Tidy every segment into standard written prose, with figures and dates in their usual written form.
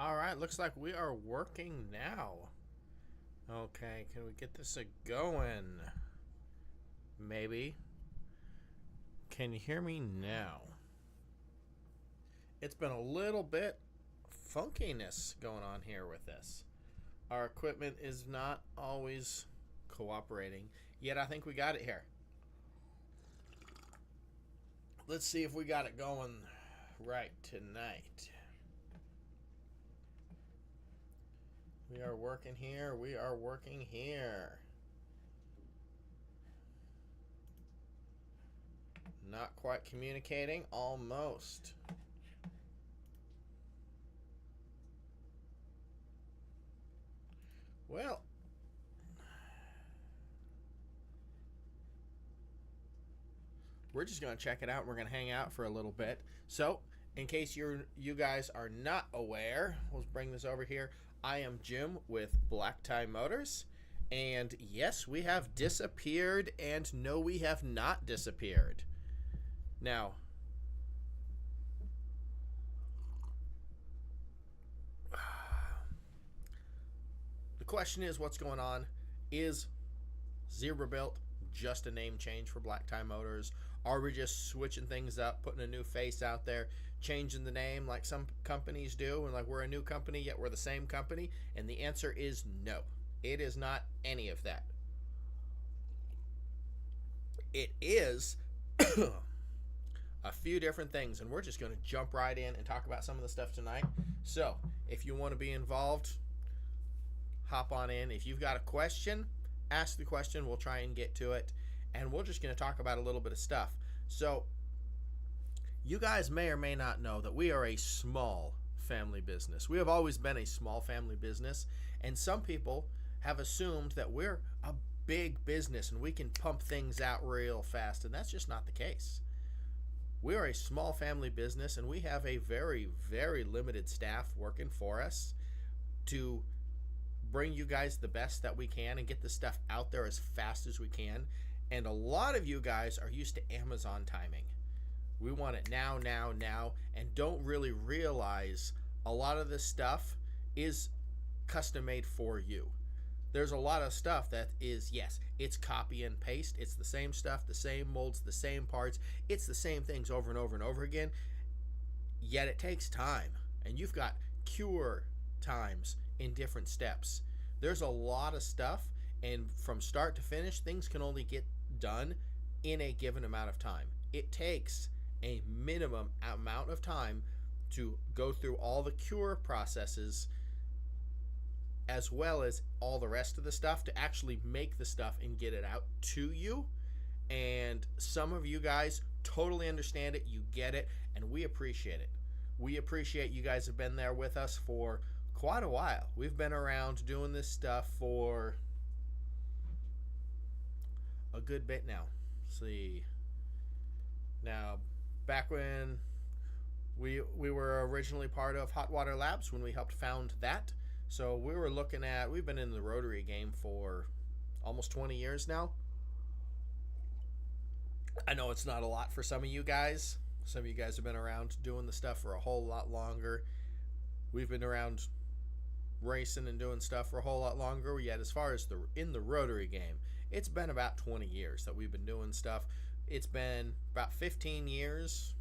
All right, looks like we are working now. Okay, can we get this going? Maybe. Can you hear me now? It's been a little bit funkiness going on here with this. Our equipment is not always cooperating, yet I think we got it here. Let's see if we got it going right tonight. We are working here. We are working here. Not quite communicating. Almost. Well, we're just going to check it out. We're going to hang out for a little bit. So, in case you guys are not aware, let's bring this over here. I am Jim with Blacktiemotors, and yes, we have disappeared, and no, we have not disappeared. Now, the question is, what's going on? Is Zebrabuilt just a name change for Blacktiemotors? Are we just switching things up, putting a new face out there, changing the name like some companies do, and like we're a new company yet we're the same company? And the answer is no. It is not any of that. It is a few different things, and we're just going to jump right in and talk about some of the stuff tonight. So, if you want to be involved, hop on in. If you've got a question, ask the question. We'll try and get to it, and we're just going to talk about a little bit of stuff. So, you guys may or may not know that we are a small family business. We have always been a small family business, and some people have assumed that we're a big business and we can pump things out real fast, and that's just not the case. We are a small family business, and we have a very, very limited staff working for us to bring you guys the best that we can and get the stuff out there as fast as we can. And a lot of you guys are used to Amazon timing. We want it now, now, now, and don't really realize a lot of this stuff is custom made for you. There's a lot of stuff that is, yes, it's copy and paste. It's the same stuff, the same molds, the same parts. It's the same things over and over and over again. Yet it takes time, and you've got cure times in different steps. There's a lot of stuff, and from start to finish, things can only get done in a given amount of time. It takes a minimum amount of time to go through all the cure processes as well as all the rest of the stuff to actually make the stuff and get it out to you. And some of you guys totally understand it, you get it, and we appreciate it. We appreciate you guys have been there with us for quite a while. We've been around doing this stuff for a good bit now. Let's see. Now, back when we were originally part of Hot Water Labs, when we helped found that. So we were looking at, we've been in the rotary game for almost 20 years now. I know it's not a lot for some of you guys. Some of you guys have been around doing the stuff for a whole lot longer. We've been around racing and doing stuff for a whole lot longer. Yet as far as in the rotary game, it's been about 20 years that we've been doing stuff. It's been about 15 years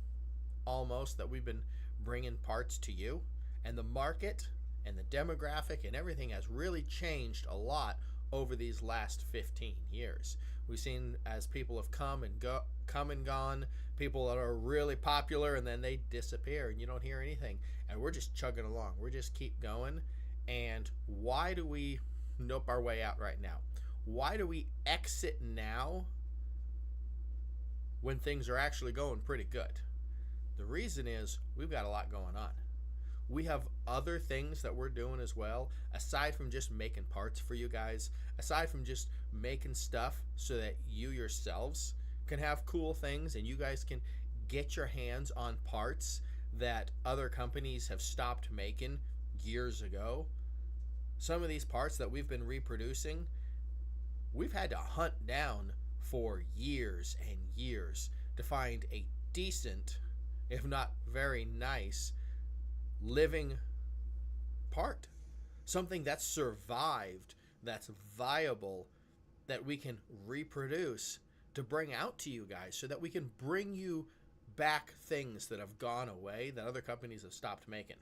almost that we've been bringing parts to you, and the market and the demographic and everything has really changed a lot over these last 15 years. We've seen as people have come and gone, people that are really popular and then they disappear and you don't hear anything, and we're just chugging along. We're just keep going. And why do we nope our way out right now? Why do we exit now when things are actually going pretty good? The reason is we've got a lot going on. We have other things that we're doing as well, aside from just making parts for you guys, aside from just making stuff so that you yourselves can have cool things and you guys can get your hands on parts that other companies have stopped making years ago. Some of these parts that we've been reproducing, we've had to hunt down for years and years to find a decent, if not very nice, living part, something that's survived, that's viable, that we can reproduce to bring out to you guys so that we can bring you back things that have gone away that other companies have stopped making.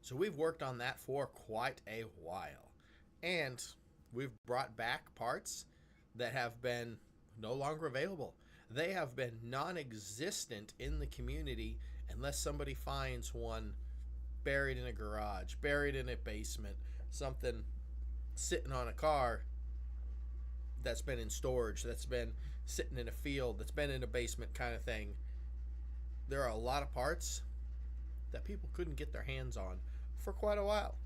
So we've worked on that for quite a while. And we've brought back parts that have been no longer available. They have been non-existent in the community unless somebody finds one buried in a garage, buried in a basement, something sitting on a car that's been in storage, that's been sitting in a field, that's been in a basement kind of thing. There are a lot of parts that people couldn't get their hands on for quite a while.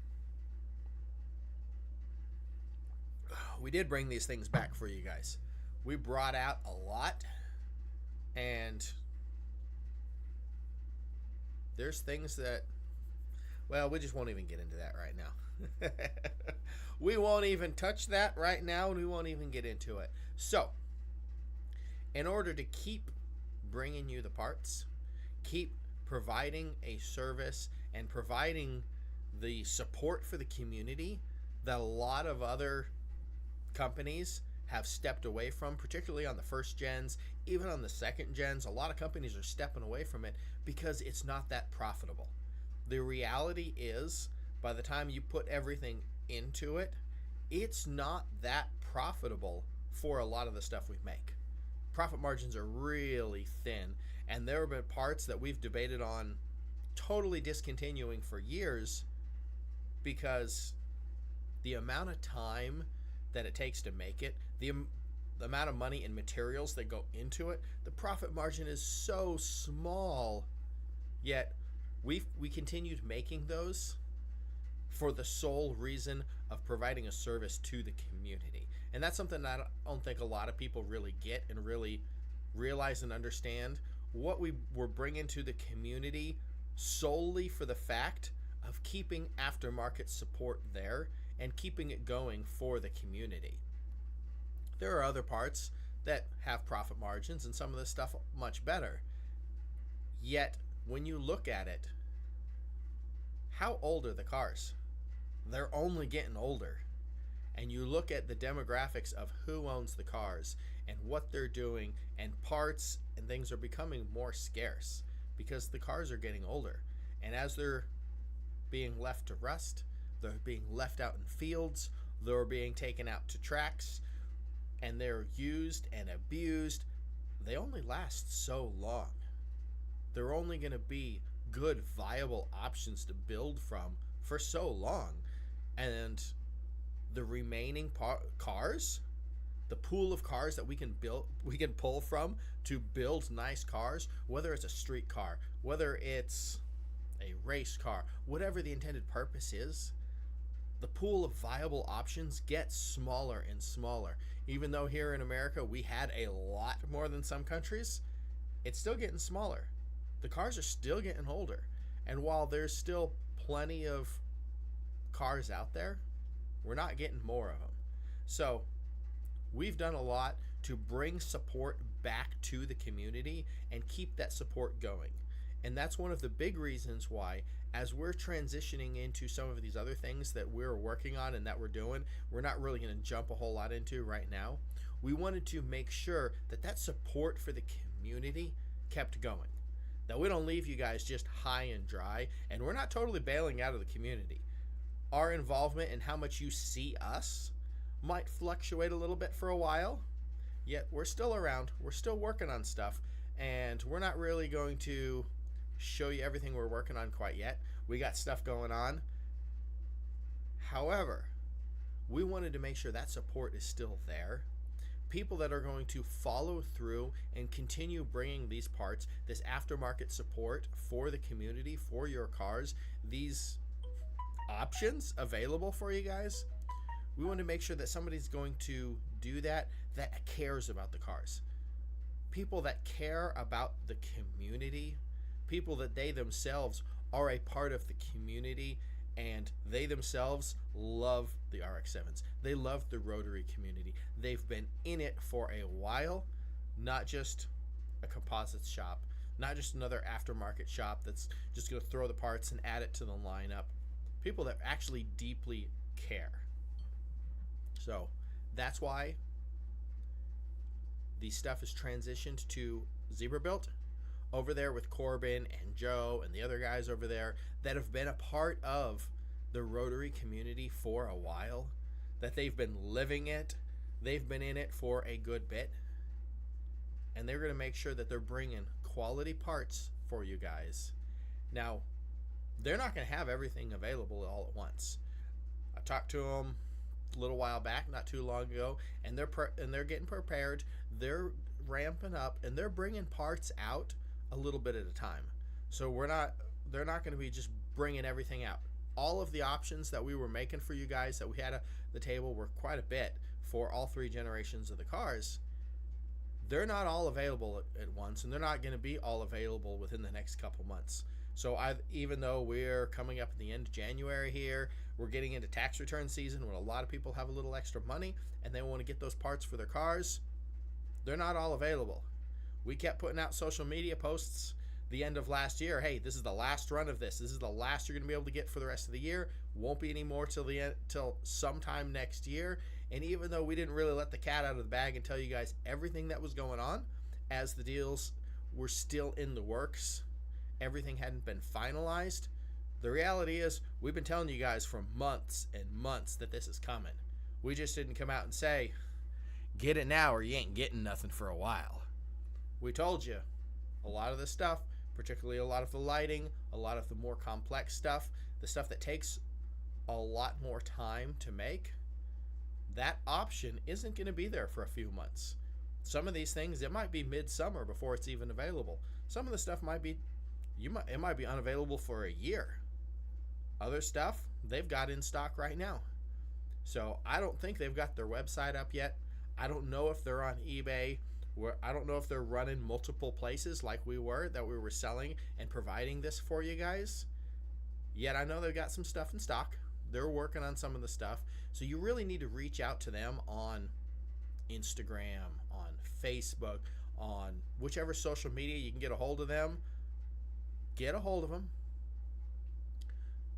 We did bring these things back for you guys. We brought out a lot, and there's things that, well, we just won't even get into that right now. We won't even touch that right now, and we won't even get into it. So, in order to keep bringing you the parts, keep providing a service and providing the support for the community that a lot of other companies have stepped away from, particularly on the first gens, even on the second gens, a lot of companies are stepping away from it because it's not that profitable. The reality is, by the time you put everything into it, it's not that profitable for a lot of the stuff we make. Profit margins are really thin, and there have been parts that we've debated on totally discontinuing for years because the amount of time that it takes to make it, the amount of money and materials that go into it, the profit margin is so small. Yet we continued making those for the sole reason of providing a service to the community. And that's something that I don't think a lot of people really get and really realize and understand. What we were bringing to the community solely for the fact of keeping aftermarket support there and keeping it going for the community. There are other parts that have profit margins and some of this stuff much better. Yet, when you look at it, how old are the cars? They're only getting older. And you look at the demographics of who owns the cars and what they're doing, and parts and things are becoming more scarce because the cars are getting older. And as they're being left to rust, they're being left out in fields, they're being taken out to tracks, and they're used and abused. They only last so long. They're only going to be good, viable options to build from for so long. And the remaining cars, the pool of cars that we can pull from to build nice cars, whether it's a street car, whether it's a race car, whatever the intended purpose is, the pool of viable options gets smaller and smaller. Even though here in America we had a lot more than some countries, it's still getting smaller. The cars are still getting older. And while there's still plenty of cars out there, we're not getting more of them. So we've done a lot to bring support back to the community and keep that support going. And that's one of the big reasons why, as we're transitioning into some of these other things that we're working on and that we're doing, we're not really going to jump a whole lot into right now. We wanted to make sure that that support for the community kept going. That we don't leave you guys just high and dry, and we're not totally bailing out of the community. Our involvement and how much you see us might fluctuate a little bit for a while, yet we're still around, we're still working on stuff, and we're not really going to show you everything we're working on quite yet. We got stuff going on. However, we wanted to make sure that support is still there. People that are going to follow through and continue bringing these parts, this aftermarket support for the community, for your cars, these options available for you guys. We want to make sure that somebody's going to do that cares about the cars. People that care about the community, people that they themselves are a part of the community, and they themselves love the RX-7s. They love the rotary community. They've been in it for a while, not just a composites shop. not just another aftermarket shop that's just going to throw the parts and add it to the lineup. People that actually deeply care. So that's why the stuff is transitioned to Zebrabuilt over there with Corbin and Joe and the other guys over there that have been a part of the Rotary community for a while, that they've been living it. They've been in it for a good bit, and they're going to make sure that they're bringing quality parts for you guys. Now, they're not going to have everything available all at once. I talked to them a little while back, not too long ago, and they're getting prepared. They're ramping up, and they're bringing parts out a little bit at a time. So they're not going to be just bringing everything out. All of the options that we were making for you guys that we had at the table were quite a bit for all 3 generations of the cars. They're not all available at once, and they're not going to be all available within the next couple months. So even though we're coming up at the end of January here, we're getting into tax return season when a lot of people have a little extra money and they want to get those parts for their cars, they're not all available. We kept putting out social media posts the end of last year. Hey, this is the last run of this. This is the last you're going to be able to get for the rest of the year. Won't be any more till sometime next year. And even though we didn't really let the cat out of the bag and tell you guys everything that was going on, as the deals were still in the works, everything hadn't been finalized, the reality is we've been telling you guys for months and months that this is coming. We just didn't come out and say, get it now or you ain't getting nothing for a while. We told you a lot of this stuff, particularly a lot of the lighting, a lot of the more complex stuff, the stuff that takes a lot more time to make, that option isn't going to be there for a few months. Some of these things, it might be midsummer before it's even available. Some of the stuff might be, it might be unavailable for a year. Other stuff, they've got in stock right now. So I don't think they've got their website up yet. I don't know if they're on eBay. I don't know if they're running multiple places like we were selling and providing this for you guys. Yet I know they've got some stuff in stock. They're working on some of the stuff. So you really need to reach out to them on Instagram, on Facebook, on whichever social media you can get a hold of them. Get a hold of them.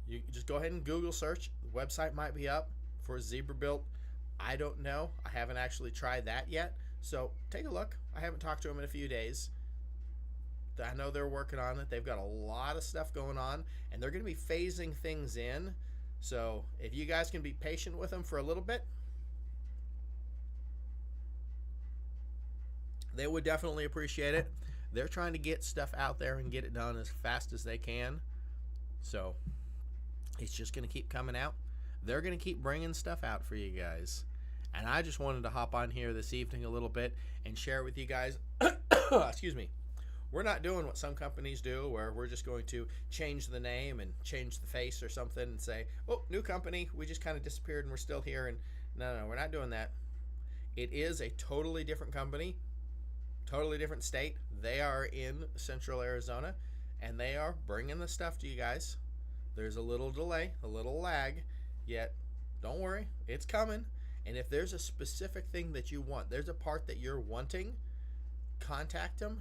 You just go ahead and Google search. The website might be up for Zebrabuilt. I don't know. I haven't actually tried that yet. So take a look. I haven't talked to them in a few days. I know they're working on it. They've got a lot of stuff going on, and they're going to be phasing things in. So if you guys can be patient with them for a little bit, they would definitely appreciate it. They're trying to get stuff out there and get it done as fast as they can. So it's just going to keep coming out. They're going to keep bringing stuff out for you guys. And I just wanted to hop on here this evening a little bit and share with you guys. Excuse me. We're not doing what some companies do where we're just going to change the name and change the face or something and say, oh, new company. We just kind of disappeared and we're still here. And no, we're not doing that. It is a totally different company, totally different state. They are in Central Arizona and they are bringing the stuff to you guys. There's a little delay, a little lag, yet don't worry, it's coming. And if there's a specific thing that you want, there's a part that you're wanting, contact them.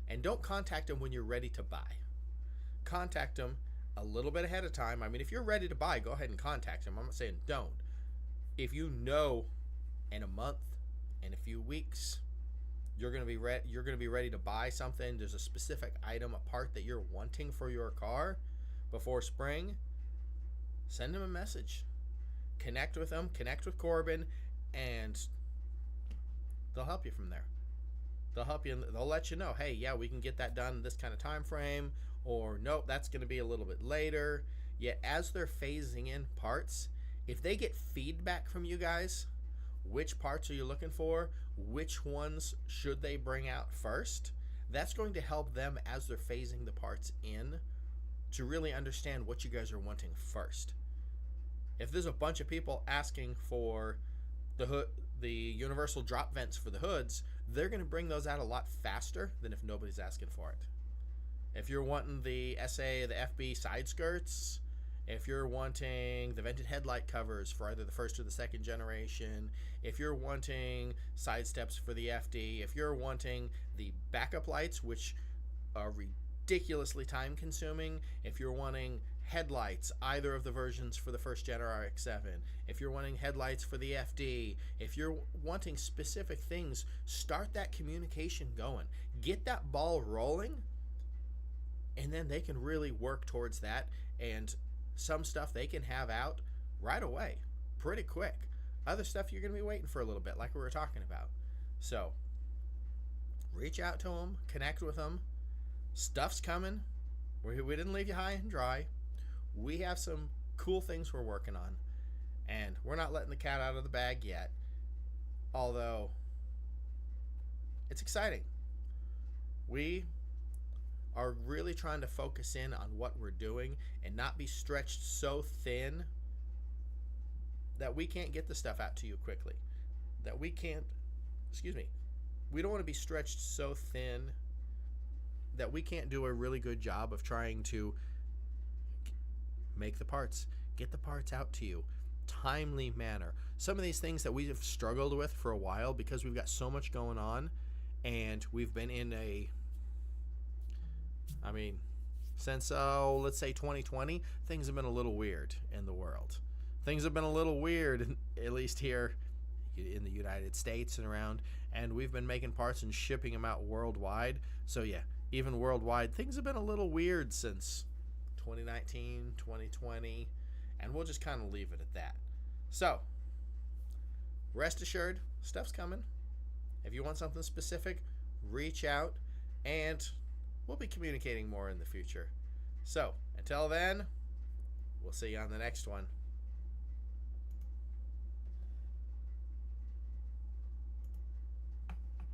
And don't contact them when you're ready to buy. Contact them a little bit ahead of time. I mean, if you're ready to buy, go ahead and contact them. I'm not saying don't. If you know in a month, in a few weeks, you're going to be ready to buy something, there's a specific item, a part that you're wanting for your car before spring, send them a message. Connect with them, connect with Corbin, and they'll help you from there. They'll help you and they'll let you know, hey, yeah, we can get that done in this kind of time frame, or nope, that's going to be a little bit later. Yet as they're phasing in parts, if they get feedback from you guys, which parts are you looking for, which ones should they bring out first, that's going to help them as they're phasing the parts in to really understand what you guys are wanting first. If there's a bunch of people asking for the universal drop vents for the hoods, they're going to bring those out a lot faster than if nobody's asking for it. If you're wanting the SA, the FB side skirts, if you're wanting the vented headlight covers for either the first or the second generation, if you're wanting side steps for the FD, if you're wanting the backup lights, which ridiculously time consuming. If you're wanting headlights, either of the versions for the first gen or RX-7, if you're wanting headlights for the FD, if you're wanting specific things, start that communication going. Get that ball rolling, and then they can really work towards that. And some stuff they can have out right away, pretty quick. Other stuff you're going to be waiting for a little bit, like we were talking about. So reach out to them, connect with them. Stuff's coming. We didn't leave you high and dry. We have some cool things we're working on, and we're not letting the cat out of the bag yet, although it's exciting. We are really trying to focus in on what we're doing and not be stretched so thin that we can't get the stuff out to you quickly. That we can't, we don't want to be stretched so thin that we can't do a really good job of trying to make the parts, get the parts out to you, timely manner. Some of these things that we have struggled with for a while because we've got so much going on, and we've been in since let's say 2020, things have been a little weird in the world. Things have been a little weird, at least here in the United States and around, and we've been making parts and shipping them out worldwide. So yeah, even worldwide, things have been a little weird since 2019, 2020, and we'll just kind of leave it at that. So, rest assured, stuff's coming. If you want something specific, reach out, and we'll be communicating more in the future. So, until then, we'll see you on the next one.